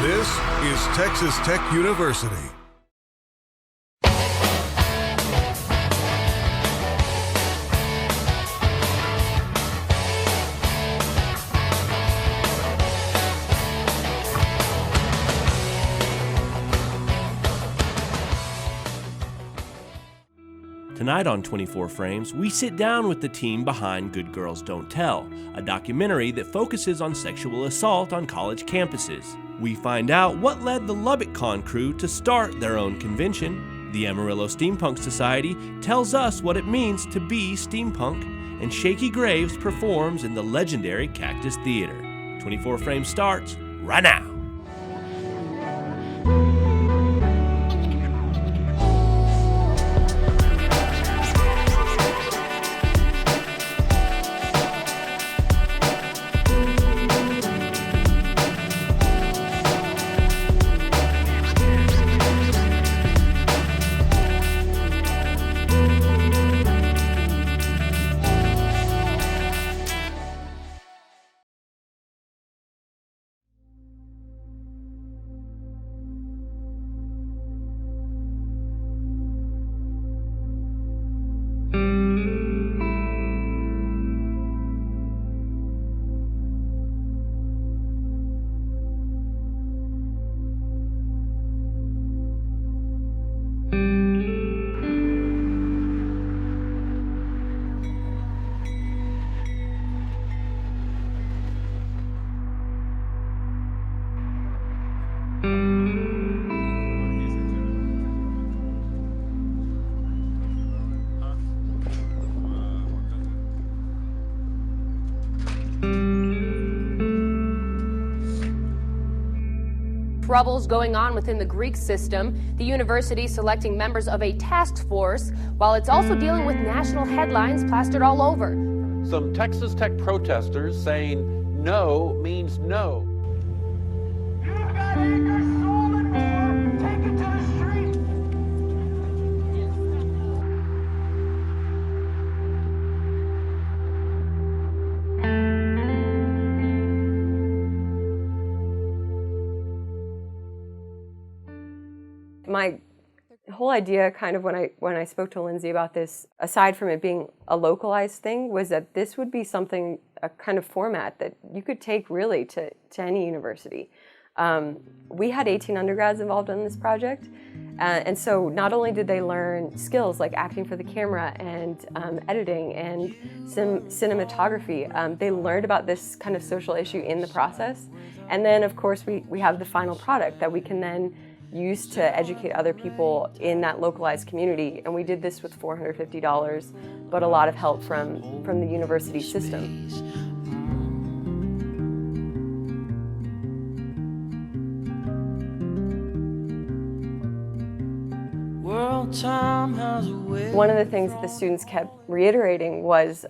This is Texas Tech University. Tonight on 24 Frames, we sit down with the team behind Good Girls Don't Tell, a documentary that focuses on sexual assault on college campuses. We find out what led the Lubbock Con crew to start their own convention. The Amarillo Steampunk Society tells us what it means to be steampunk, and Shakey Graves performs in the legendary Cactus Theater. 24 Frames starts right now. Troubles going on within the Greek system, the university selecting members of a task force, while it's also dealing with national headlines plastered all over. Some Texas Tech protesters saying no means no. You've got anger, soul, and more. Take it to the street. My whole idea, kind of when I spoke to Lindsay about this, aside from it being a localized thing, was that this would be something, a kind of format that you could take really to any university. We had 18 undergrads involved in this project, and so not only did they learn skills like acting for the camera and editing and cinematography, they learned about this kind of social issue in the process. And then, of course, we have the final product that we can then use to educate other people in that localized community. And we did this with $450, but a lot of help from the university system. One of the things that the students kept reiterating was,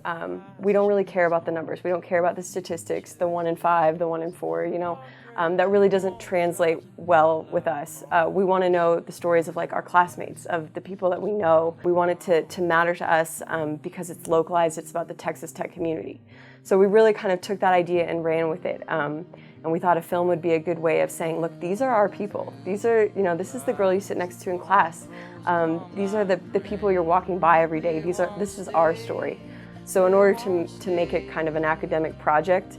we don't really care about the numbers. We don't care about the statistics, the 1 in 5, the 1 in 4, you know. That really doesn't translate well with us. We want to know the stories of like our classmates, of the people that we know. We want it to matter to us because it's localized, it's about the Texas Tech community. So we really kind of took that idea and ran with it. And we thought a film would be a good way of saying, look, these are our people. These are, you know, this is the girl you sit next to in class. These are the people you're walking by every day. This is our story. So in order to make it kind of an academic project,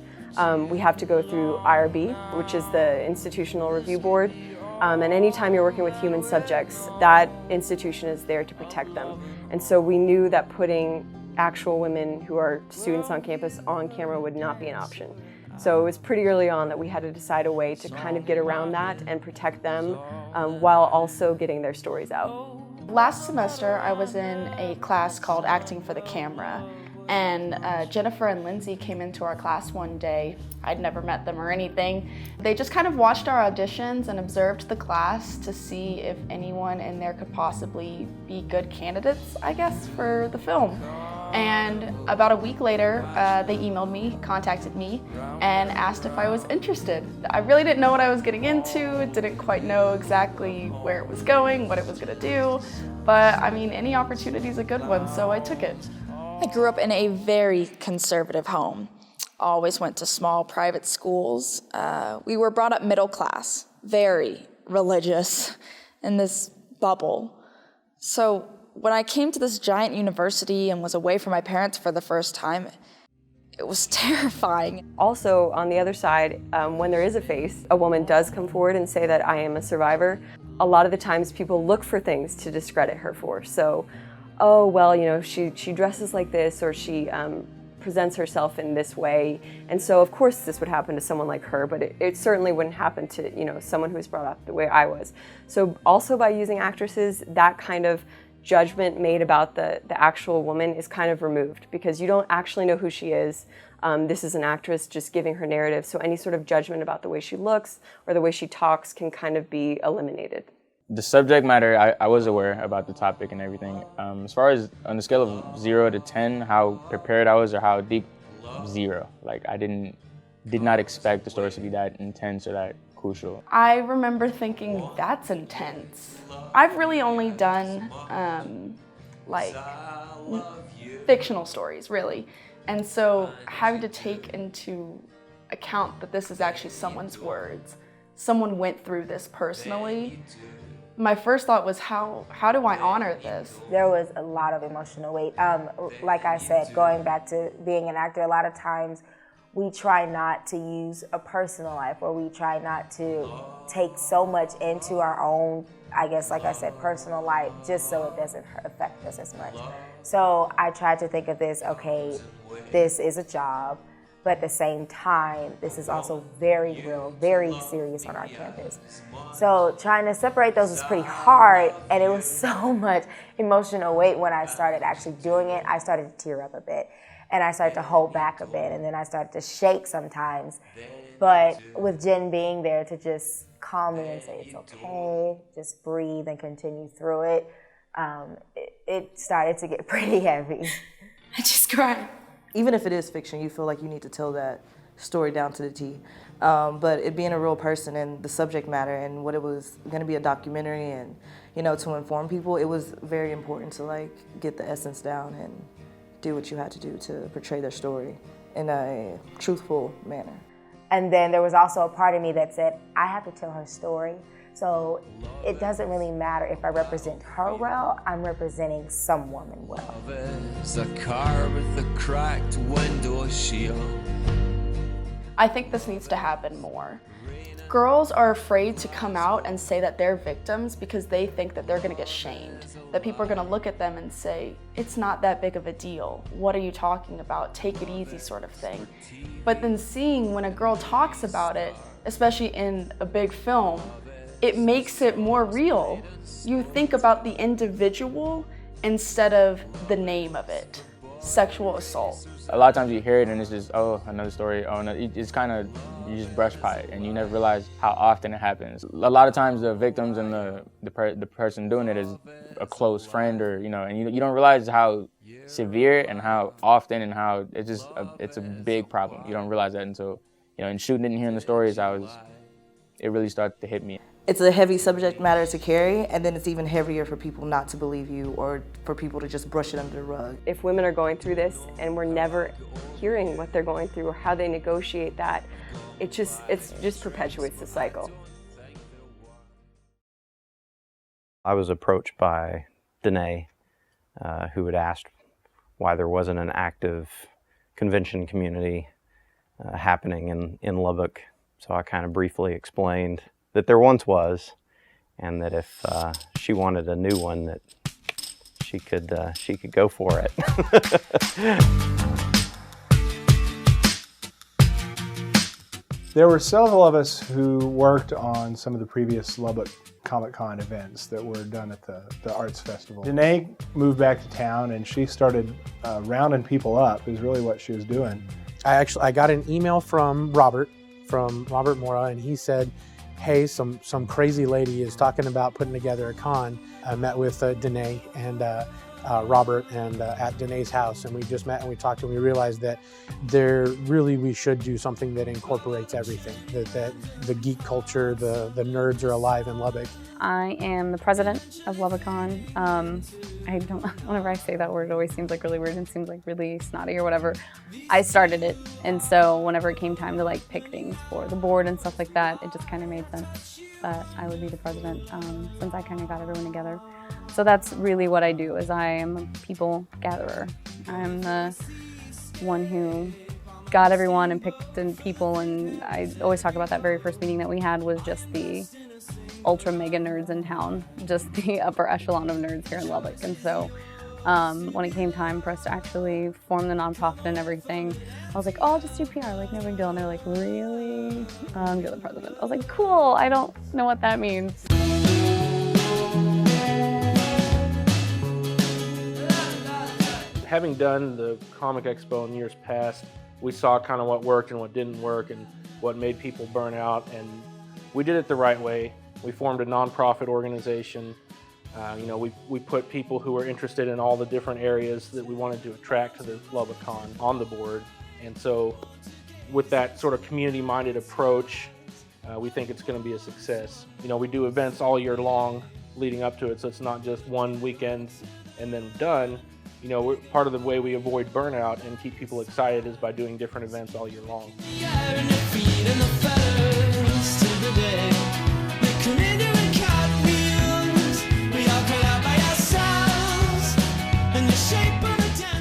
we have to go through IRB, which is the Institutional Review Board. And anytime you're working with human subjects, that institution is there to protect them. And so we knew that putting actual women who are students on campus on camera would not be an option. So it was pretty early on that we had to decide a way to kind of get around that and protect them while also getting their stories out. Last semester, I was in a class called Acting for the Camera. And Jennifer and Lindsay came into our class one day. I'd never met them or anything. They just kind of watched our auditions and observed the class to see if anyone in there could possibly be good candidates, I guess, for the film. And about a week later, they emailed me, contacted me, and asked if I was interested. I really didn't know what I was getting into, didn't quite know exactly where it was going, what it was gonna do, but I mean, any opportunity is a good one, so I took it. I grew up in a very conservative home. Always went to small private schools. We were brought up middle class, very religious in this bubble. So when I came to this giant university and was away from my parents for the first time, it was terrifying. Also, on the other side, when there is a face, a woman does come forward and say that I am a survivor. A lot of the times people look for things to discredit her for. So, oh, well, you know, she dresses like this, or she presents herself in this way. And so, of course, this would happen to someone like her, but it certainly wouldn't happen to, you know, someone who was brought up the way I was. So also by using actresses, that kind of judgment made about the actual woman is kind of removed, because you don't actually know who she is. This is an actress just giving her narrative, so any sort of judgment about the way she looks or the way she talks can kind of be eliminated. The subject matter, I was aware about the topic and everything. As far as on the scale of 0 to 10, how prepared I was or how deep, 0. Like I did not expect the stories to be that intense or that crucial. I remember thinking, that's intense. I've really only done like fictional stories, really. And so having to take into account that this is actually someone's words, someone went through this personally, my first thought was, how do I honor this? There was a lot of emotional weight. Like I said, going back to being an actor, a lot of times we try not to use a personal life, or we try not to take so much into our own, I guess, like I said, personal life, just so it doesn't affect us as much. So I tried to think of this, okay, this is a job, but at the same time, this is also very real, very serious on our campus. So trying to separate those was pretty hard, and it was so much emotional weight when I started actually doing it. I started to tear up a bit, and I started to hold back a bit, and then I started to shake sometimes. But with Jen being there to just calm me and say, it's okay, just breathe and continue through it, it started to get pretty heavy. I just cried. Even if it is fiction, you feel like you need to tell that story down to the T. But it being a real person and the subject matter and what it was going to be a documentary and, you know, to inform people, it was very important to like get the essence down and do what you had to do to portray their story in a truthful manner. And then there was also a part of me that said, I have to tell her story. So it doesn't really matter if I represent her well, I'm representing some woman well. There's a car with a cracked window shield. I think this needs to happen more. Girls are afraid to come out and say that they're victims because they think that they're gonna get shamed, that people are gonna look at them and say, it's not that big of a deal. What are you talking about? Take it easy, sort of thing. But then seeing when a girl talks about it, especially in a big film, it makes it more real. You think about the individual instead of the name of it. Sexual assault. A lot of times you hear it and it's just, oh, another story, oh, no. It's kind of, you just brush by it and you never realize how often it happens. A lot of times the victims and the person doing it is a close friend, or, you know, and you don't realize how severe and how often and how it's a big problem. You don't realize that until, you know, in shooting it and hearing the stories, it really started to hit me. It's a heavy subject matter to carry, and then it's even heavier for people not to believe you or for people to just brush it under the rug. If women are going through this and we're never hearing what they're going through or how they negotiate that, it just perpetuates the cycle. I was approached by Danae, who had asked why there wasn't an active convention community happening in Lubbock. So I kind of briefly explained that there once was, and that if she wanted a new one, that she could go for it. There were several of us who worked on some of the previous Lubbock Comic-Con events that were done at the Arts Festival. Danae moved back to town and she started rounding people up, is really what she was doing. I got an email from Robert Mora, and he said, hey, some crazy lady is talking about putting together a con. I met with Danae, and Robert and at Danae's house, and we just met and we talked and we realized that we should do something that incorporates everything, that the geek culture, the nerds are alive in Lubbock. I am the president of LubbockCon. Whenever I say that word, it always seems like really weird and seems like really snotty or whatever. I started it, and so whenever it came time to like pick things for the board and stuff like that, it just kind of made sense that I would be the president since I kind of got everyone together. So that's really what I do, is I am a people gatherer. I'm the one who got everyone and picked the people, and I always talk about that very first meeting that we had was just the ultra mega nerds in town, just the upper echelon of nerds here in Lubbock. And so when it came time for us to actually form the nonprofit and everything, I was like, oh, I'll just do PR, like no big deal. And they're like, really? You're the president. I was like, cool, I don't know what that means. Having done the Comic Expo in years past, we saw kind of what worked and what didn't work and what made people burn out, and we did it the right way. We formed a nonprofit organization. We put people who were interested in all the different areas that we wanted to attract to the LubbockCon on the board. And so with that sort of community-minded approach, we think it's going to be a success. We do events all year long leading up to it, so it's not just one weekend and then done. Part of the way we avoid burnout and keep people excited is by doing different events all year long.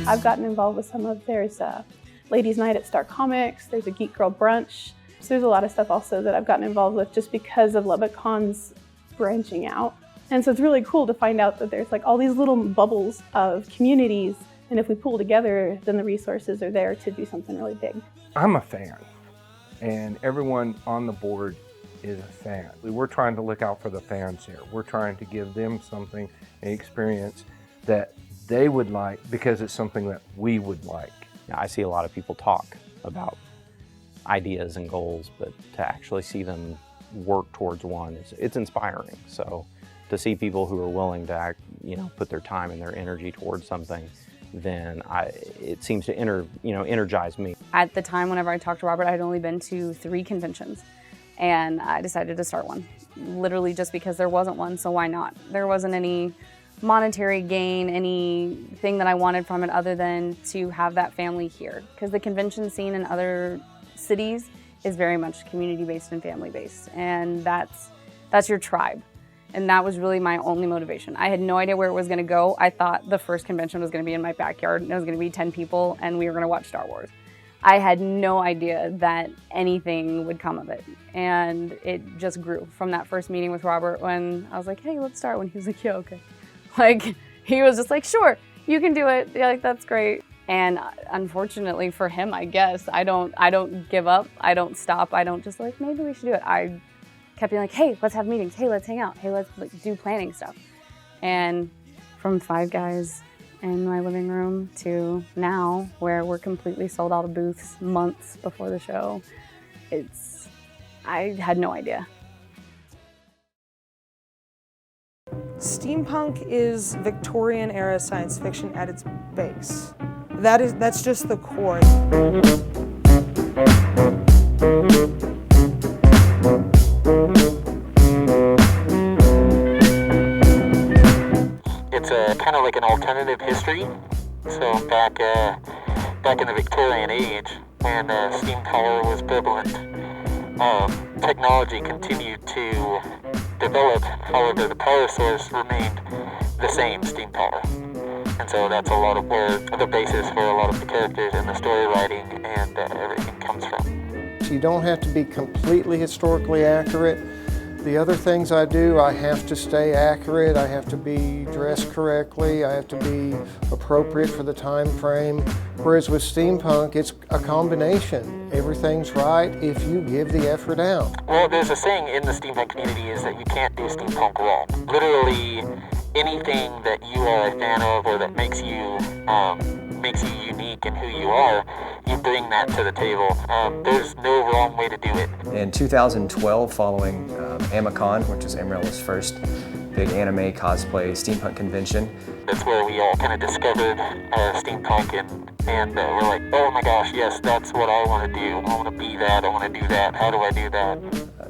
I've gotten involved with some of, there's a ladies' night at Star Comics, there's a Geek Girl brunch. So there's a lot of stuff also that I've gotten involved with just because of LubbockCon's branching out. And so it's really cool to find out that there's like all these little bubbles of communities, and if we pull together, then the resources are there to do something really big. I'm a fan, and everyone on the board is a fan. We're trying to look out for the fans here. We're trying to give them something, an experience that they would like because it's something that we would like. I see a lot of people talk about ideas and goals, but to actually see them work towards one, it's inspiring. So to see people who are willing to put their time and their energy towards something, then it seems to energize me. At the time, whenever I talked to Robert, I'd only been to 3 conventions, and I decided to start one. Literally just because there wasn't one, so why not? There wasn't any monetary gain, anything that I wanted from it other than to have that family here. Because the convention scene in other cities is very much community-based and family-based, and that's your tribe. And that was really my only motivation. I had no idea where it was gonna go. I thought the first convention was gonna be in my backyard, and it was gonna be 10 people, and we were gonna watch Star Wars. I had no idea that anything would come of it. And it just grew from that first meeting with Robert when I was like, hey, let's start. When he was like, yeah, okay. Like, he was just like, sure, you can do it. Yeah, like, that's great. And unfortunately for him, I guess, I don't give up. I don't stop. I don't just like, maybe we should do it. I kept being like, hey, let's have meetings. Hey, let's hang out. Hey, let's do planning stuff. And from 5 guys in my living room to now, where we're completely sold out of booths months before the show, I had no idea. Steampunk is Victorian era science fiction at its base. That's just the core. It's kind of like an alternative history. So back in the Victorian age, when steam power was prevalent, technology continued to develop. However, the power source remained the same, steam power. And so that's a lot of where the basis for a lot of the characters and the story writing and everything comes from. You don't have to be completely historically accurate. The other things I do, I have to stay accurate, I have to be dressed correctly, I have to be appropriate for the time frame. Whereas with steampunk, it's a combination. Everything's right if you give the effort out. Well, there's a saying in the steampunk community is that you can't do steampunk wrong. Literally anything that you are a fan of or that makes you unique in who you are, you bring that to the table. There's no wrong way to do it. In 2012, following AmaCon, which is Amarillo's first big anime, cosplay, steampunk convention. That's where we all kind of discovered steampunk, and we're like, oh my gosh, yes, that's what I want to do. I want to be that, I want to do that. How do I do that?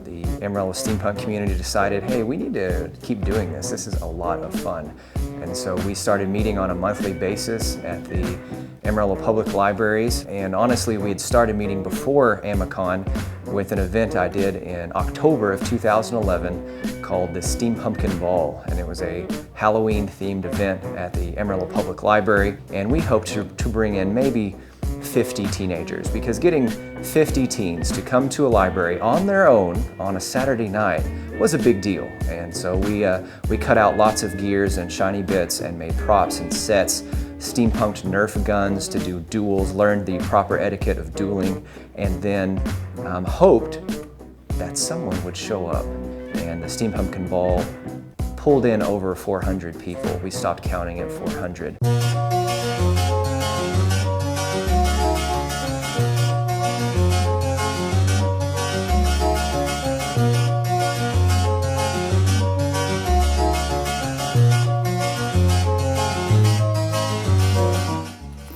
The Amarillo Steampunk community decided, hey, we need to keep doing this. This is a lot of fun. And so we started meeting on a monthly basis at the Amarillo Public Libraries. And honestly, we had started meeting before Amicon with an event I did in October of 2011 called the Steampumpkin Ball. And it was a Halloween-themed event at the Amarillo Public Library. And we hoped to bring in maybe 50 teenagers, because getting 50 teens to come to a library on their own on a Saturday night was a big deal. And so we cut out lots of gears and shiny bits and made props and sets, steampunked Nerf guns to do duels, learned the proper etiquette of dueling, and then hoped that someone would show up. And the Steampumpkin Ball pulled in over 400 people. We stopped counting at 400.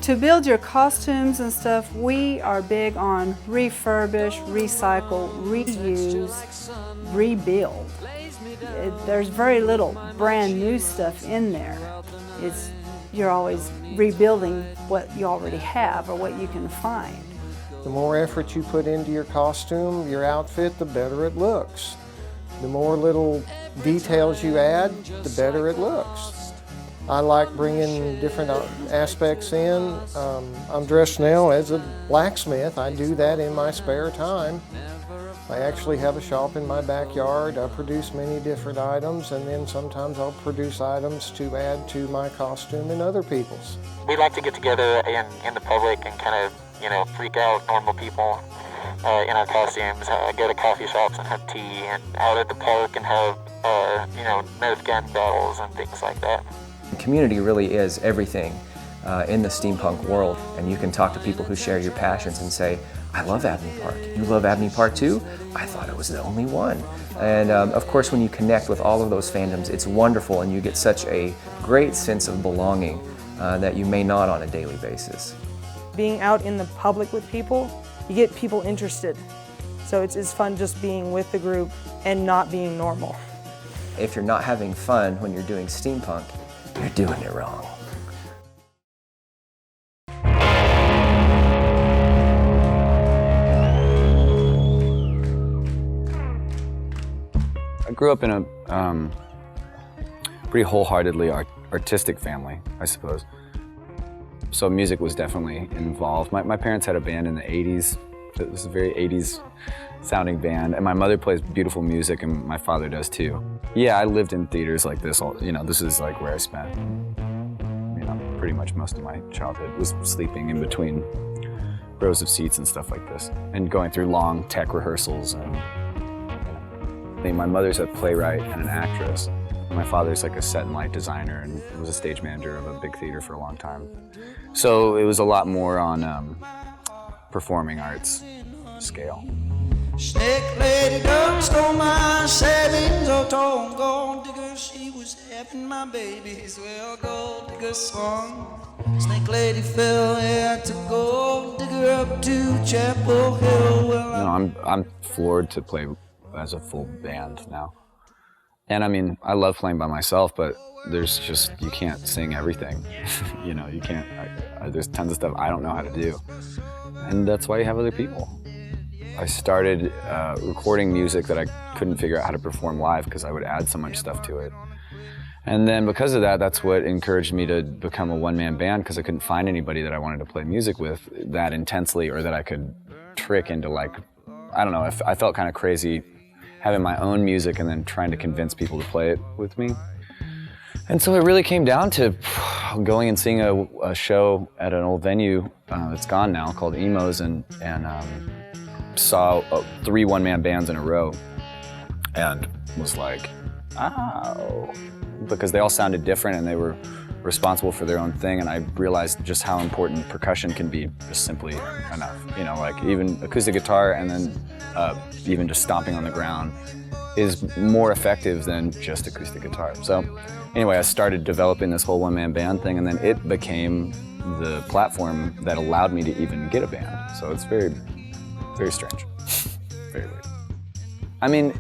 To build your costumes and stuff, we are big on refurbish, recycle, reuse, rebuild. There's very little brand new stuff in there. You're always rebuilding what you already have or what you can find. The more effort you put into your costume, your outfit, the better it looks. The more little details you add, the better it looks. I like bringing different aspects in. I'm dressed now as a blacksmith. I do that in my spare time. I actually have a shop in my backyard. I produce many different items, and then sometimes I'll produce items to add to my costume and other people's. We like to get together in the public and kind of, freak out normal people in our costumes, go to coffee shops and have tea, and out at the park and have, Nerf gun battles and things like that. The community really is everything in the steampunk world, and you can talk to people who share your passions and say, I love Abney Park. You love Abney Park too? I thought it was the only one. And of course, when you connect with all of those fandoms, it's wonderful, and you get such a great sense of belonging that you may not on a daily basis. Being out in the public with people, you get people interested. So it's fun just being with the group and not being normal. If you're not having fun when you're doing steampunk, you're doing it wrong. I grew up in a pretty wholeheartedly artistic family, I suppose. So music was definitely involved. My parents had a band in the 80s. It was a very 80s sounding band, and my mother plays beautiful music, and my father does too. Yeah, I lived in theaters like this. This is like where I spent, pretty much most of my childhood, was sleeping in between rows of seats and stuff like this, and going through long tech rehearsals. And my mother's a playwright and an actress. My father's like a set and light designer and was a stage manager of a big theater for a long time. So it was a lot more on performing arts scale. Snake lady done stole my savings, oh tall gold digger, she was having my babies. Well, gold digger swung, snake lady fell, had to go digger up to Chapel Hill. Well, I'm floored to play as a full band now. And I mean, I love playing by myself, but there's just, you can't sing everything. You can't, there's tons of stuff I don't know how to do. And that's why you have other people. I started recording music that I couldn't figure out how to perform live because I would add so much stuff to it. And then because of that, that's what encouraged me to become a one-man band, because I couldn't find anybody that I wanted to play music with that intensely, or that I could trick into, like, I don't know, I felt kind of crazy having my own music and then trying to convince people to play it with me. And so it really came down to going and seeing a show at an old venue that's gone now called Emo's, and saw 3 one-man bands in a row and was like, oh, because they all sounded different and they were responsible for their own thing, and I realized just how important percussion can be just simply enough. Like even acoustic guitar and then even just stomping on the ground is more effective than just acoustic guitar. So anyway, I started developing this whole one-man band thing, and then it became the platform that allowed me to even get a band. So it's very, very strange, very weird. I mean,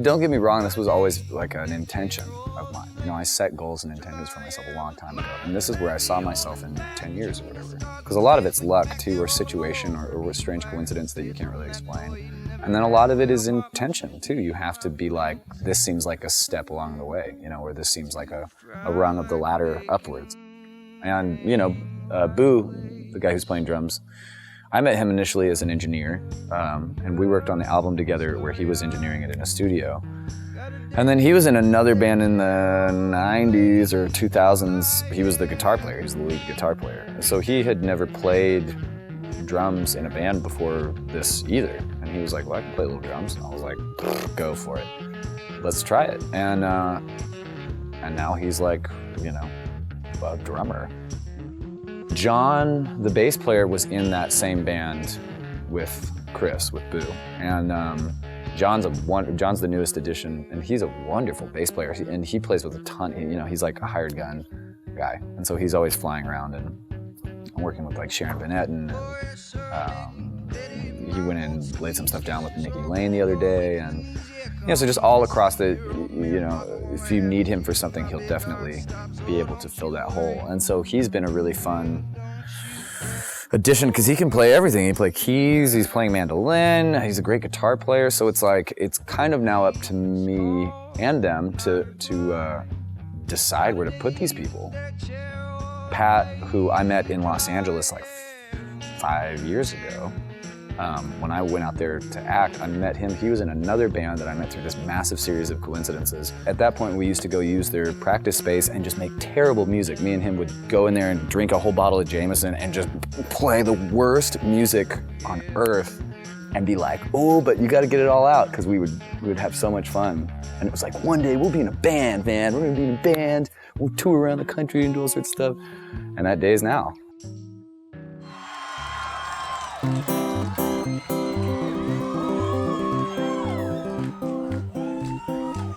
don't get me wrong, this was always like an intention of mine. You know, I set goals and intentions for myself a long time ago, and this is where I saw myself in 10 years or whatever. Because a lot of it's luck too, or situation, or a strange coincidence that you can't really explain. And then a lot of it is intention too. You have to be like, this seems like a step along the way, you know, or this seems like a rung of the ladder upwards. And, you know, Boo, the guy who's playing drums, I met him initially as an engineer, and we worked on the album together where he was engineering it in a studio. And then he was in another band in the 90s or 2000s. He was the guitar player, he was the lead guitar player. So he had never played drums in a band before this either. And he was like, well, I can play little drums. And I was like, go for it. Let's try it. And now he's like, you know, a drummer. John, the bass player, was in that same band with Chris, with Boo. And John's the newest addition, and he's a wonderful bass player. And he plays with a ton, you know, he's like a hired gun guy. And so he's always flying around and working with like Sharon Van Etten, and he went and laid some stuff down with Nikki Lane the other day, and you know, so just all across the, you know, if you need him for something, he'll definitely be able to fill that hole. And so he's been a really fun addition because he can play everything. He plays keys, he's playing mandolin, he's a great guitar player. So it's like, it's kind of now up to me and them to decide where to put these people. Pat, who I met in Los Angeles like 5 years ago, when I went out there to act, I met him. He was in another band that I met through this massive series of coincidences. At that point, we used to go use their practice space and just make terrible music. Me and him would go in there and drink a whole bottle of Jameson and just play the worst music on earth and be like, oh, but you gotta get it all out, because we would have so much fun. And it was like, one day we'll be in a band, man. We're gonna be in a band. We'll tour around the country and do all sorts of stuff. And that day is now.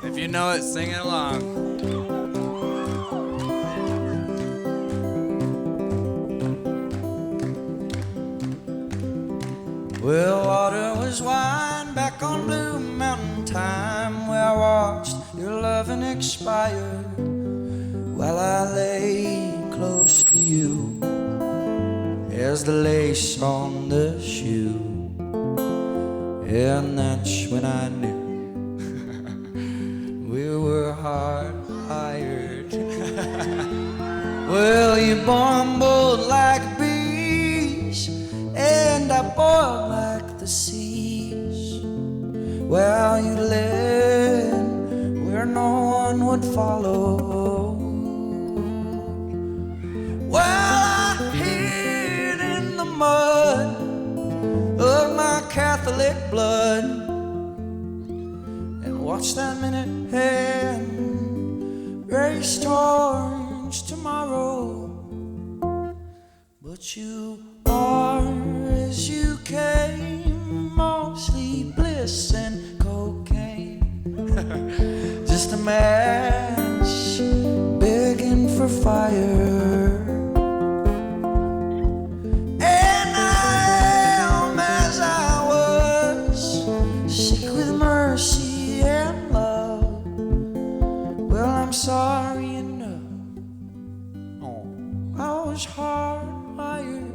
If you know it, sing it along. Well, water was wine back on Blue Mountain time, where I watched your loving expire while I lay close to you as the lace on the shoe. And that's when I knew we were hard-hired. Well, you bumbled like bees, and I boiled like the seas. Well, you led where no one would follow. Well, I hid in the mud of my Catholic blood and watched that minute hand race towards tomorrow. But you are as you came, mostly bliss and cocaine. Just a match begging for fire. And I am as I was, sick with mercy and love. Well, I'm sorry, you know, I was hard-wired.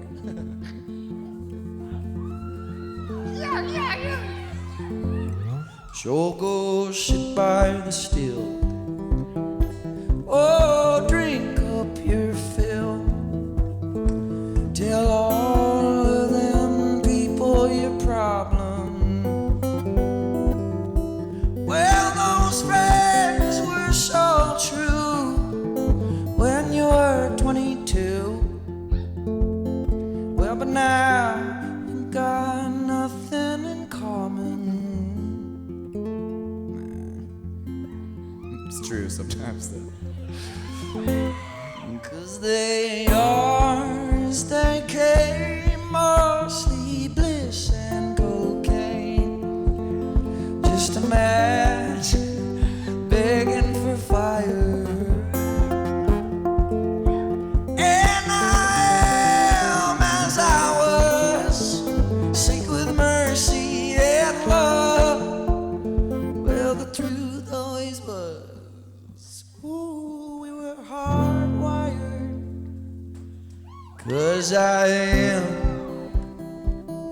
Sure go sit by the still. Oh, drink up your fill. Tell all of them people your problem. Well, those friends were so true when you were 22. Well, but now you got nothing in common. It's true sometimes though. 'Cause they yours, they came mostly bliss and cocaine. Just a match 'cause I am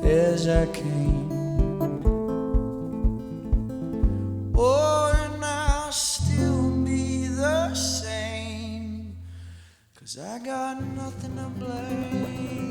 as I came. Oh, and I'll still be the same, 'cause I got nothing to blame.